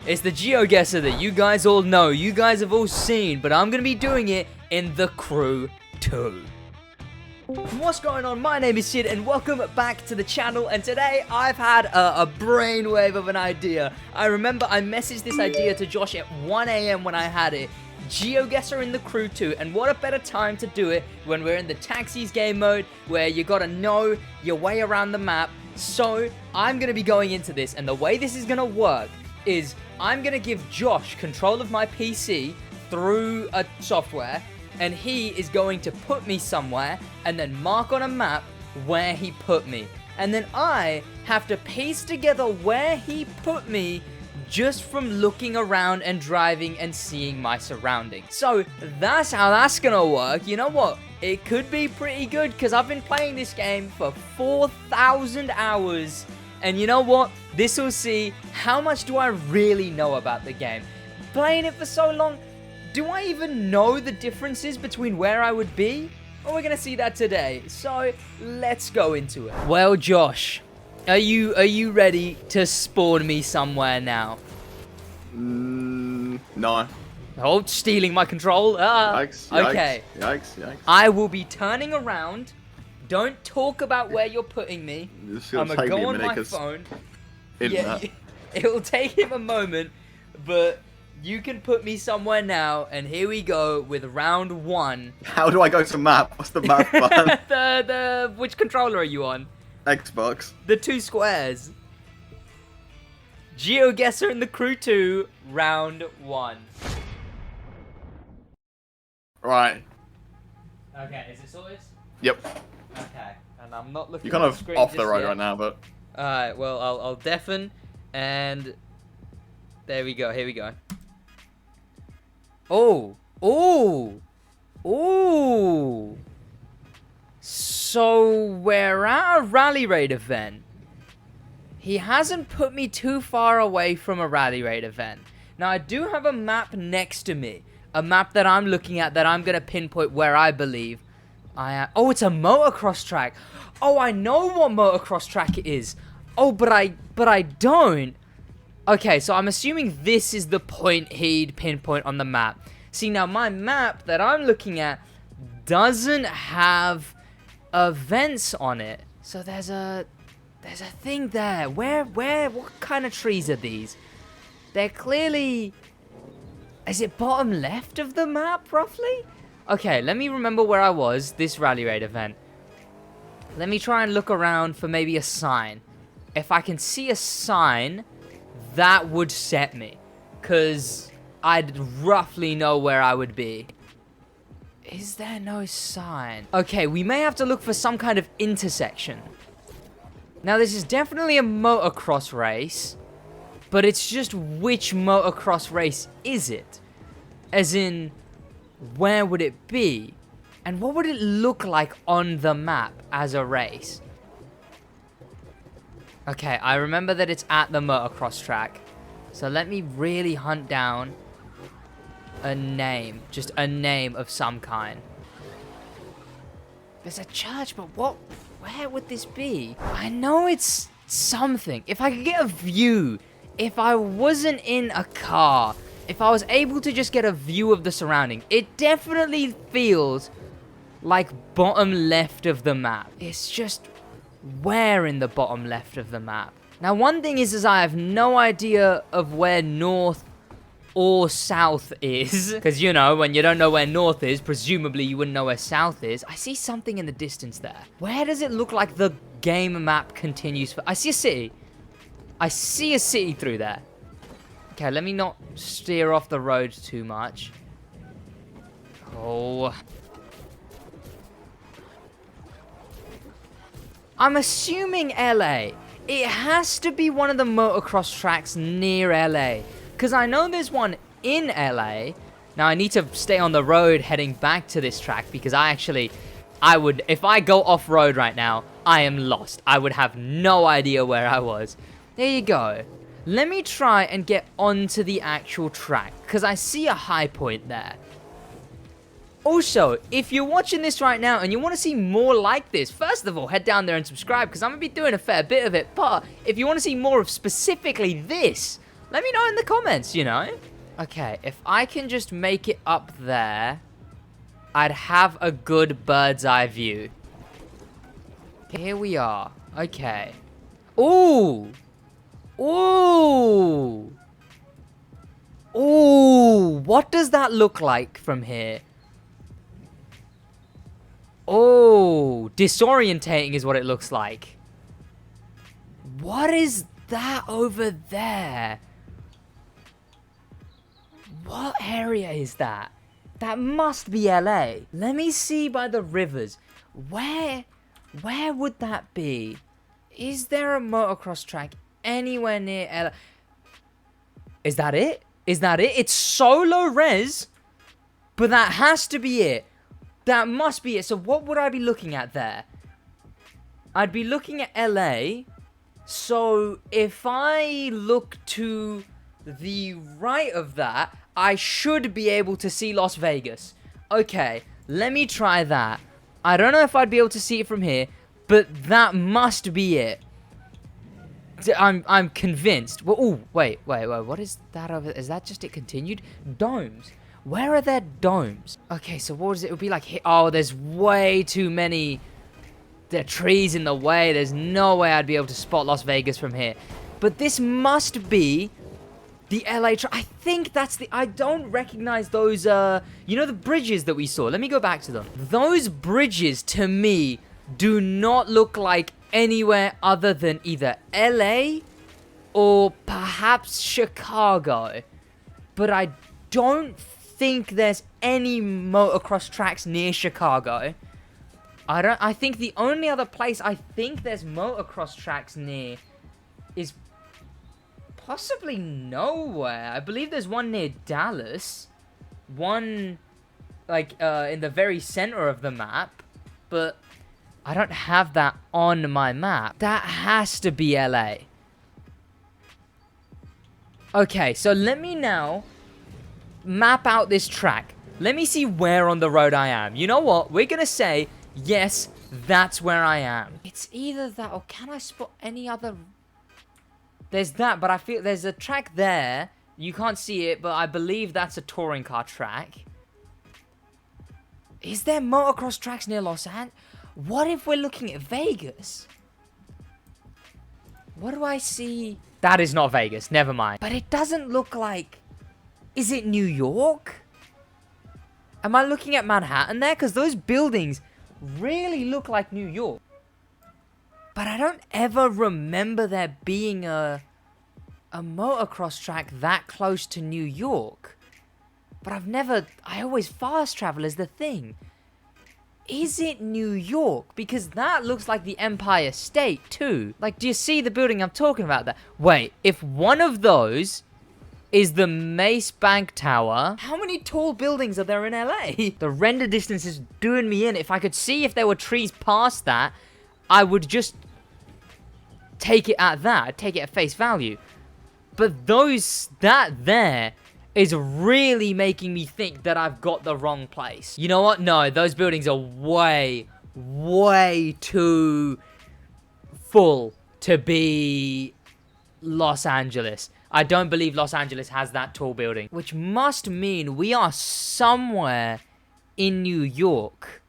It's the Geoguessr that you guys all know, you guys have all seen, but I'm going to be doing it in The Crew 2. What's going on? My name is Sid and welcome back to the channel, and today I've had a brainwave of an idea. I remember I messaged this idea to Josh at 1 AM when I had it. Geoguessr in The Crew 2, and what a better time to do it when we're in the taxis game mode where you gotta know your way around the map. So I'm gonna be going into this, and the way this is gonna work is I'm gonna give Josh control of my PC through a software, and he is going to put me somewhere and then mark on a map where he put me, and then I have to piece together where he put me just from looking around and driving and seeing my surroundings. So that's how that's gonna work. You know what? It could be pretty good because I've been playing this game for 4,000 hours. And you know what? This will see how much do I really know about the game. Playing it for so long, do I even know the differences between where I would be? Well, we're gonna see that today. So let's go into it. Well, Josh, Are you ready to spawn me somewhere now? No. Oh, stealing my control. Yikes, Okay. Yikes. I will be turning around. Don't talk about where you're putting me. I'm gonna go on my phone. Yeah, it will take him a moment, but you can put me somewhere now, and here we go with round 1. How do I go to map? What's the map button? Which controller are you on? Xbox. The 2 squares. Geoguessr in The Crew 2, round 1. Right. Okay, is it sorted? Yep. Okay, and I'm not looking You're kind at of the screen off the just road yet. right now, but... Alright, well, I'll deafen, and there we go, here we go. Oh! So, we're at a rally raid event. He hasn't put me too far away from a rally raid event. Now, I do have a map next to me. A map that I'm looking at that I'm going to pinpoint where I believe I am. Oh, it's a motocross track. Oh, I know what motocross track it is. Oh, but I don't. Okay, so I'm assuming this is the point he'd pinpoint on the map. See, now my map that I'm looking at doesn't have events on it. So there's a thing there. What kind of trees are these? They're clearly... Is it bottom left of the map, roughly? Okay, let me remember where I was, this rally raid event. Let me try and look around for maybe a sign. If I can see a sign, that would set me. Because I'd roughly know where I would be. Is there no sign? Okay, we may have to look for some kind of intersection. Now, this is definitely a motocross race. But it's just which motocross race is it? As in, where would it be? And what would it look like on the map as a race? Okay, I remember that it's at the motocross track. So let me really hunt down a name. Just a name of some kind. There's a church, but where would this be? I know it's something. If I could get a view... If I wasn't in a car, if I was able to just get a view of the surrounding, it definitely feels like bottom left of the map. It's just where in the bottom left of the map. Now, one thing is I have no idea of where north or south is. Because, you know, when you don't know where north is, presumably you wouldn't know where south is. I see something in the distance there. Where does it look like the game map continues for? I see a city. I see a city through there. Okay, let me not steer off the road too much. Oh. I'm assuming LA. It has to be one of the motocross tracks near LA. Because I know there's one in LA. Now, I need to stay on the road heading back to this track. Because I would, if I go off-road right now, I am lost. I would have no idea where I was. There you go. Let me try and get onto the actual track, because I see a high point there. Also, if you're watching this right now and you want to see more like this, first of all, head down there and subscribe, because I'm going to be doing a fair bit of it. But if you want to see more of specifically this, Let me know in the comments, you know? Okay, if I can just make it up there, I'd have a good bird's eye view. Here we are. Okay. Ooh! Ooh! Ooh! What does that look like from here? Oh, disorientating is what it looks like. What is that over there? What area is that? That must be LA. Let me see by the rivers. Where would that be? Is there a motocross track anywhere near LA? Is that it? Is that it? It's so low res, but that has to be it. That must be it. So what would I be looking at there? I'd be looking at LA. So if I look to the right of that, I should be able to see Las Vegas. Okay, let me try that. I don't know if I'd be able to see it from here, but that must be it. I'm convinced. Well, oh, wait. What is that over? Is that just it continued? Domes. Where are there domes? Okay, so what is it? It would be like here. Oh, there's way too many. There are trees in the way. There's no way I'd be able to spot Las Vegas from here. But this must be the LA I think that's the... I don't recognize those, you know the bridges that we saw? Let me go back to them. Those bridges, to me, do not look like anywhere other than either LA or perhaps Chicago. But I don't think there's any motocross tracks near Chicago. I think the only other place I think there's motocross tracks near is possibly nowhere. I believe there's one near Dallas. One, like, in the very center of the map. But I don't have that on my map. That has to be LA. Okay, so let me now map out this track. Let me see where on the road I am. You know what? We're gonna say, yes, that's where I am. It's either that or can I spot any other... There's that, but I feel there's a track there. You can't see it, but I believe that's a touring car track. Is there motocross tracks near Los Angeles? What if we're looking at Vegas? What do I see? That is not Vegas. Never mind. But it doesn't look like... Is it New York? Am I looking at Manhattan there? Because those buildings really look like New York. But I don't ever remember there being a motocross track that close to New York. But I always fast travel is the thing. Is it New York? Because that looks like the Empire State too. Like, do you see the building I'm talking about there? Wait, if one of those is the Mace Bank Tower, how many tall buildings are there in LA? The render distance is doing me in. If I could see if there were trees past that, I would just take it at that. I'd take it at face value. But that there is really making me think that I've got the wrong place. You know what? No, those buildings are way, way too full to be Los Angeles. I don't believe Los Angeles has that tall building. Which must mean we are somewhere in New York.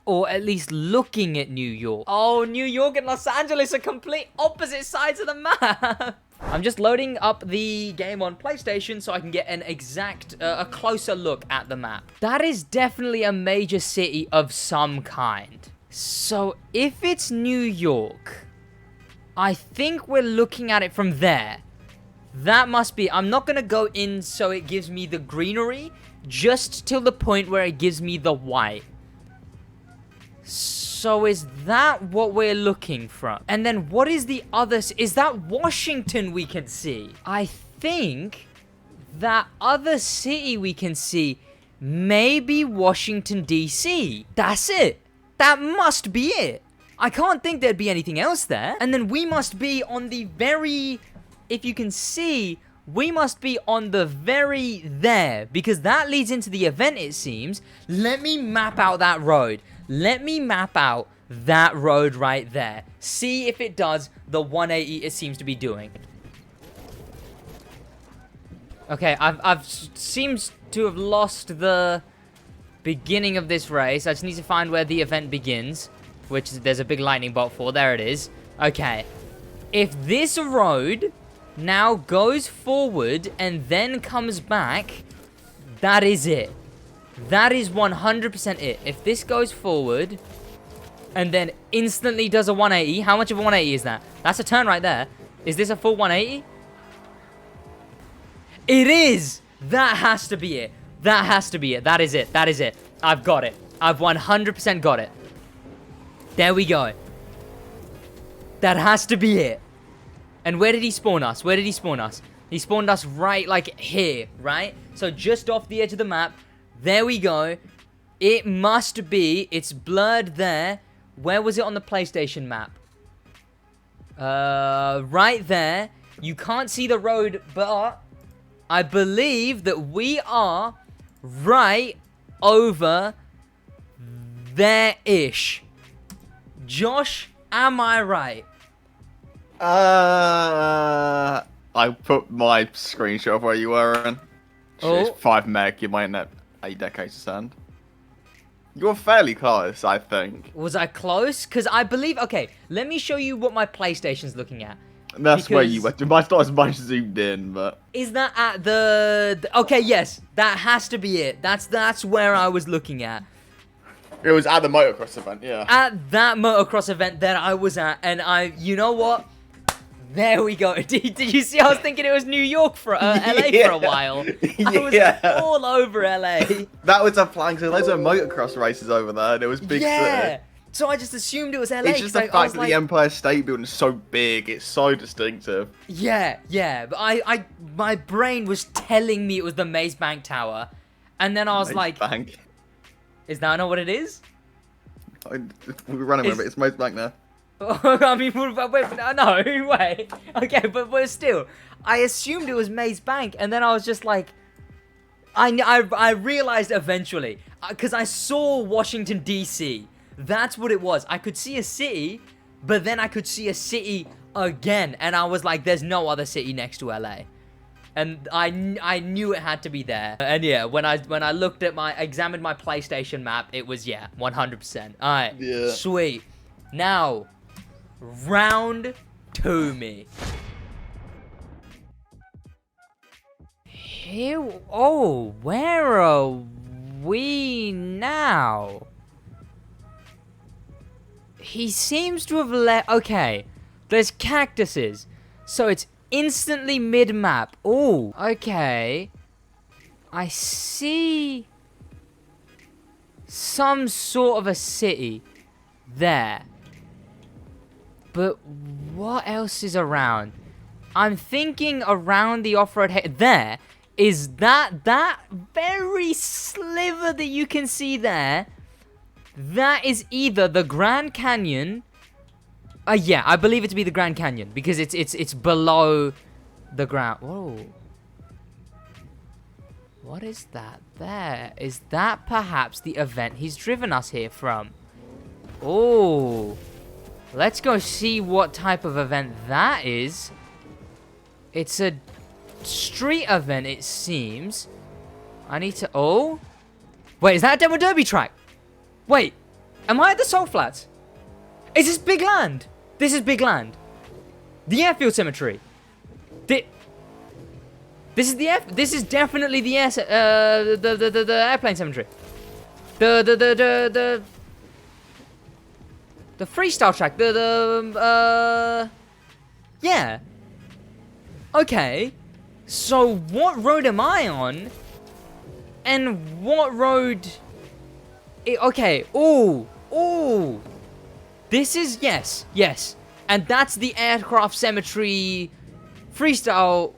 Or at least looking at New York. Oh, New York and Los Angeles are complete opposite sides of the map. I'm just loading up the game on PlayStation so I can get an exact, a closer look at the map. That is definitely a major city of some kind. So if it's New York, I think we're looking at it from there. That must be... I'm not going to go in so it gives me the greenery, just till the point where it gives me the white. So is that what we're looking from? And then what is the other... Is that Washington we can see? I think that other city we can see may be Washington, D.C. That's it. That must be it. I can't think there'd be anything else there. And then we must be on the very... If you can see, we must be on the very there. Because that leads into the event, it seems. Let me map out that road. Let me map out that road right there. See if it does the 180 it seems to be doing. Okay, I've seems to have lost the beginning of this race. I just need to find where the event begins, which there's a big lightning bolt for. There it is. Okay. If this road now goes forward and then comes back, that is it. That is 100% it. If this goes forward and then instantly does a 180, how much of a 180 is that? That's a turn right there. Is this a full 180? It is! That has to be it. That has to be it. That is it. That is it. I've got it. I've 100% got it. There we go. That has to be it. And where did he spawn us? Where did he spawn us? He spawned us right, like, here, right? So just off the edge of the map. There we go. It must be. It's blurred there. Where was it on the PlayStation map? Right there. You can't see the road, but I believe that we are right over there-ish. Josh, am I right? I put my screenshot of where you were in. Oh. It's 5 meg, you might have 8 decades to send. You're fairly close, I think. Was I close? Because I believe... Okay, let me show you what my PlayStation's looking at. That's where you went. Mine's not as much zoomed in, but... Is that at the... Okay, yes. That has to be it. That's where I was looking at. It was at the motocross event, yeah. At that motocross event that I was at. And you know what? There we go. Did you see? I was thinking it was New York for LA for a while. I was all over LA. That was a plan, because there's loads of motocross races over there, and it was big city. So I just assumed it was LA. It's just the fact that the Empire State Building is so big, it's so distinctive. Yeah. But my brain was telling me it was the Maze Bank Tower. And then I was like... Bank. Is that not what it is? We're running with it. It's Maze Bank now. I mean, wait, no, wait. Okay, but still, I assumed it was Maze Bank, and then I was just like, I realized eventually, because I saw Washington, D.C. That's what it was. I could see a city, but then I could see a city again, and I was like, there's no other city next to L.A. And I knew it had to be there. And yeah, when I examined my PlayStation map, it was, 100%. All right, yeah. Sweet. Now... Round 2 me. Here, oh, where are we now? He seems to have okay, there's cactuses. So it's instantly mid-map. Oh, okay. I see some sort of a city there. But what else is around? I'm thinking around the off-road there is that very sliver that you can see there. That is either the Grand Canyon. Yeah, I believe it to be the Grand Canyon because it's below the ground. Whoa. What is that there? Is that perhaps the event he's driven us here from? Oh. Let's go see what type of event that is. It's a street event, it seems. I need to... Oh? Wait, is that a Demo Derby track? Wait, am I at the Salt Flats? Is this Big Land? This is Big Land. The airfield cemetery. This is the This is definitely the the airplane cemetery. The freestyle track, yeah. Okay. So what road am I on? And what road? Okay. Oh. This is yes. And that's the aircraft cemetery freestyle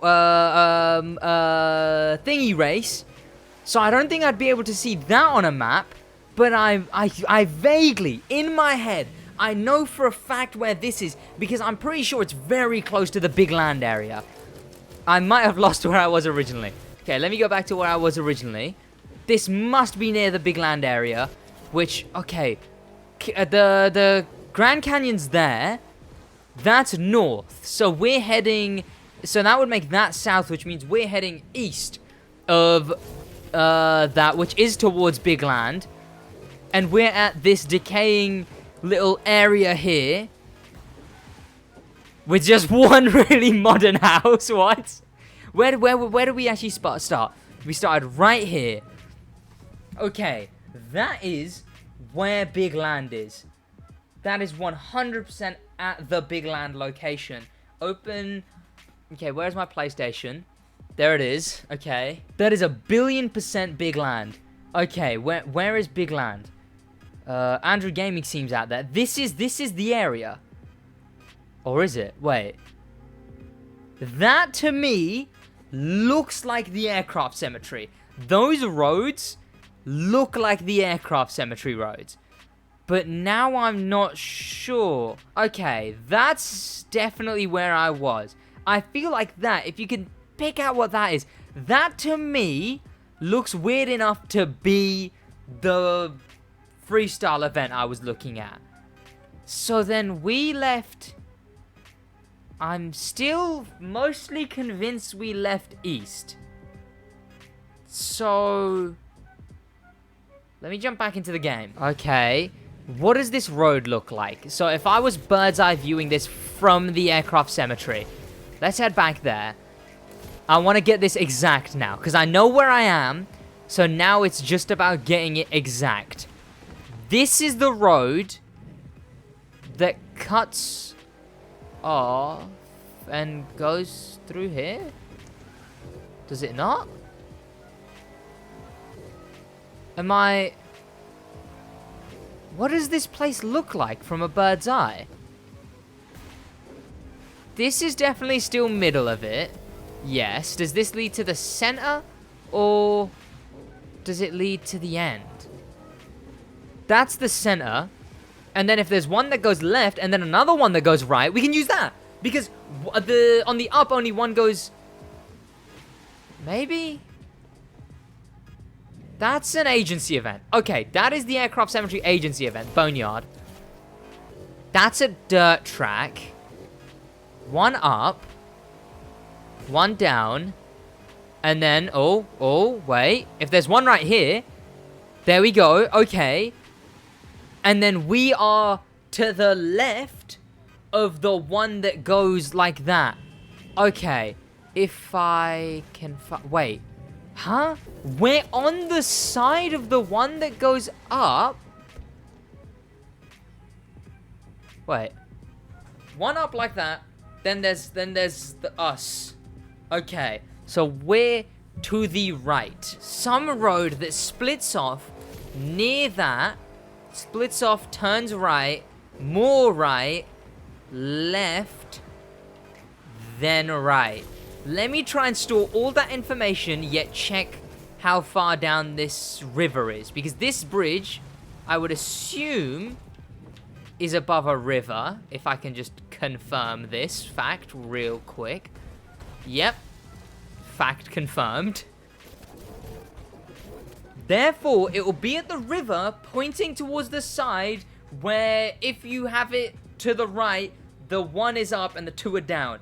thingy race. So I don't think I'd be able to see that on a map. But I vaguely in my head. I know for a fact where this is because I'm pretty sure it's very close to the Big Land area. I might have lost where I was originally. Okay, let me go back to where I was originally. This must be near the Big Land area, which, okay, the Grand Canyon's there. That's north. So we're heading... So that would make that south, which means we're heading east of that, which is towards Big Land. And we're at this decaying little area here. With just one really modern house. What? Where do we actually start? We started right here. Okay, that is where Big Land is. That is 100% at the Big Land location. Open... Okay, where's my PlayStation? There it is. Okay. That is 1,000,000,000% Big Land. Okay, where is Big Land? Andrew Gaming seems out there. This is the area. Or is it? Wait. That, to me, looks like the aircraft cemetery. Those roads look like the aircraft cemetery roads. But now I'm not sure. Okay, that's definitely where I was. I feel like that, if you can pick out what that is, that to me looks weird enough to be the freestyle event I was looking at. So then we left... I'm still mostly convinced we left east. So... Let me jump back into the game. Okay. What does this road look like? So if I was bird's eye viewing this from the aircraft cemetery... Let's head back there. I want to get this exact now, because I know where I am. So now it's just about getting it exact. This is the road that cuts off and goes through here. Does it not? Am I... What does this place look like from a bird's eye? This is definitely still middle of it. Yes. Does this lead to the center? Or does it lead to the end? That's the center. And then if there's one that goes left and then another one that goes right, we can use that. Because on the up, only one goes... Maybe? That's an agency event. Okay, that is the aircraft cemetery agency event. Boneyard. That's a dirt track. One up. One down. And then, oh, wait. If there's one right here. There we go. Okay. And then we are to the left of the one that goes like that. Okay. If I can... Wait. Huh? We're on the side of the one that goes up? Wait. One up like that. Then there's the us. Okay. So we're to the right. Some road that splits off near that. Splits off, turns right. More right. Left. Then right. Let me try and store all that information, yet check how far down this river is. Because this bridge, I would assume, is above a river. If I can just confirm this fact real quick. Yep. Fact confirmed. Therefore, it will be at the river, pointing towards the side, where if you have it to the right, the one is up and the two are down.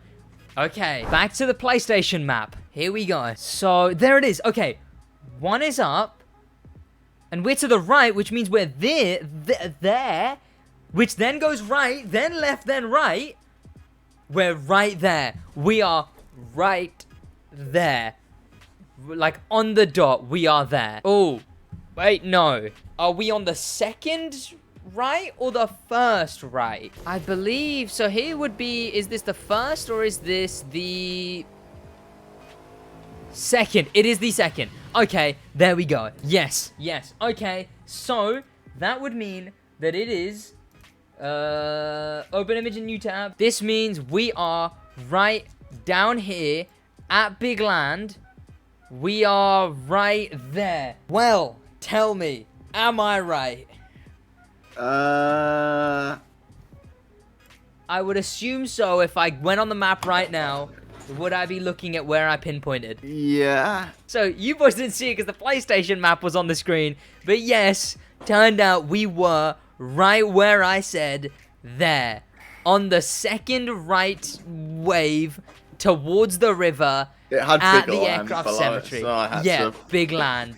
Okay, back to the PlayStation map. Here we go. So, there it is. Okay, one is up, and we're to the right, which means we're there, which then goes right, then left, then right. We're right there. We are right there. Like, on the dot, we are there. Oh, wait, no. Are we on the second right or the first right? I believe, so here would be, is this the first or is this the second? It is the second. Okay, there we go. Yes, yes. Okay, so that would mean that it is, open image in new tab. This means we are right down here at Big Land. We are right there. Well, tell me, am I right? I would assume so. If I went on the map right now, would I be looking at where I pinpointed? Yeah. So, you boys didn't see it because the PlayStation map was on the screen. But yes, turned out we were right where I said, there. On the second right wave towards the river It had at big the land aircraft below it, cemetery. so I had Yeah, to. big land.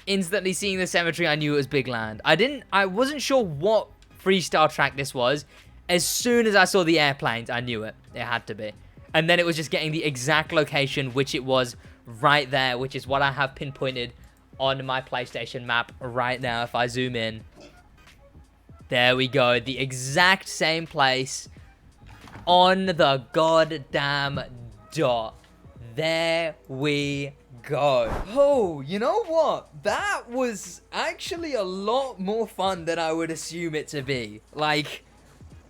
Instantly seeing the cemetery, I knew it was big land. I wasn't sure what freestyle track this was. As soon as I saw the airplanes, I knew it. It had to be. And then it was just getting the exact location, which it was right there, which is what I have pinpointed on my PlayStation map right now. If I zoom in, there we go. The exact same place on the goddamn dot. There we go. Oh, you know what? That was actually a lot more fun than I would assume it to be. Like,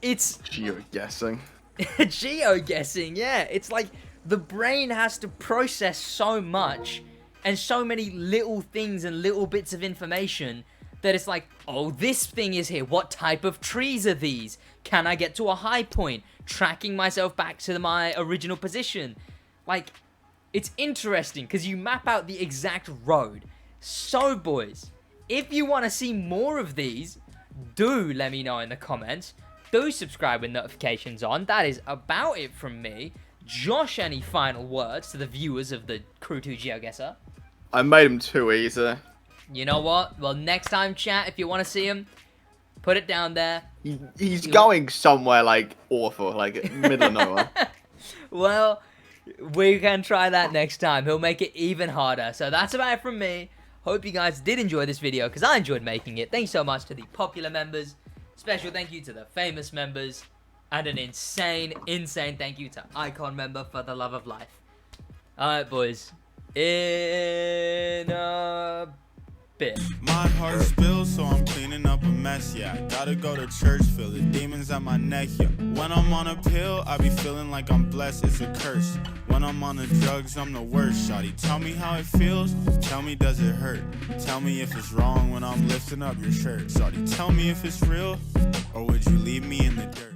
it's Geoguessing. Geoguessing, yeah. It's like the brain has to process so much and so many little things and little bits of information that it's like, oh, this thing is here. What type of trees are these? Can I get to a high point? Tracking myself back to my original position. Like, it's interesting because you map out the exact road. So, boys, if you want to see more of these, do let me know in the comments. Do subscribe with notifications on. That is about it from me. Josh, any final words to the viewers of the Crew 2 Geoguessr? I made him too easy. You know what? Well, next time, chat, if you want to see him, put it down there. He's going somewhere, like, awful, like, middle of nowhere. Well, we can try that next time. He'll make it even harder. So that's about it from me. Hope you guys did enjoy this video, because I enjoyed making it. Thanks so much to the popular members. Special thank you to the famous members. And an insane thank you to Icon member for the love of life. Alright, boys. In a bit. My heart spills, so I'm cleaning up a mess, yeah. I gotta go to church, feel the demons at my neck, yeah. When I'm on a pill, I be feeling like I'm blessed, it's a curse. When I'm on the drugs, I'm the worst, shawty. Tell me how it feels, tell me does it hurt. Tell me if it's wrong when I'm lifting up your shirt, shawty. Tell me if it's real, or would you leave me in the dirt?